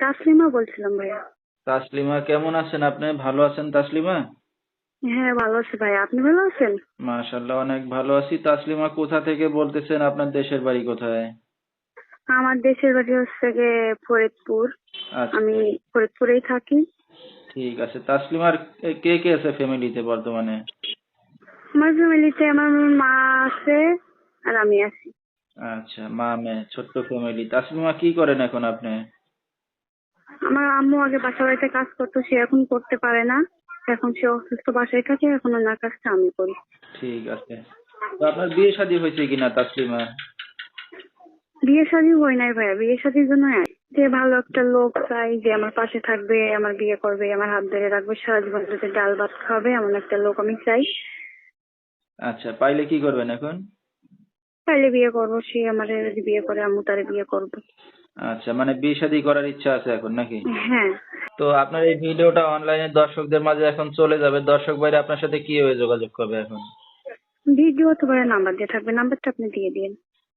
তাসলিমা বলছিলাম ভাইয়া। তাসলিমা, কেমন আছেন আপনি? ভালো আছেন তাসলিমা? হ্যাঁ, ভালো আছি ভাইয়া, আপনি ভালো আছেন? মাশাআল্লাহ, অনেক ভালো আছি। তাসলিমা, কোথা থেকে বলতেছেন? আপনার দেশের বাড়ি কোথায়? আমার দেশের বাড়ি হচ্ছে গিয়ে ফরিদপুর। আচ্ছা, আমি ফরিদপুরেই থাকি। ঠিক আছে। তাসলিমার কে কে আছে ফ্যামিলিতে বর্তমানে? আমার ফ্যামিলিতে আমার মা আছে আর আমি আছি। আচ্ছা, মা মেয়ে, ছোট্ট ফ্যামিলি। তাসলিমা, কি করেন এখন আপনি? আমার আম্মু আগে বাসা বাড়িতে কাজ করতো, সে এখন করতে পারে না। এখন সে অসুস্থ, বাসায় থাকে। এখন ওনার কাজটা আমি করি। ঠিক আছে। তো আপনার বিয়ে শাদী হয়েছে কিনা তাসলিমা? বিয়ে শাদী হয় নাই ভাইয়া, বিয়ে শাদীর জন্য যে ভালো একটা লোক চাই, যে আমার পাশে থাকবে, আমার বিয়ে করবে, আমার হাত ধরে রাখবে, সারা জীবন যাতে ডাল ভাত খাবে, এমন একটা লোক আমি চাই। আচ্ছা, পাইলে কি করবেন এখন? তাইলে বিয়ে করবো, সে আমারে যদি বিয়ে করে আম্মু তারে বিয়ে করবো। আচ্ছা, মানে বিয়ে শাদী করার ইচ্ছা আছে এখন নাকি? হ্যাঁ। তো আপনার এই ভিডিওটা অনলাইনে দর্শকদের মাঝে এখন চলে যাবে। দর্শক ভাইরা আপনার সাথে কিভাবে যোগাযোগ করবে এখন? ভিডিও তো ভাইয়া নাম্বার দিয়ে থাকবে, নাম্বারটা আপনি দিয়ে দিন।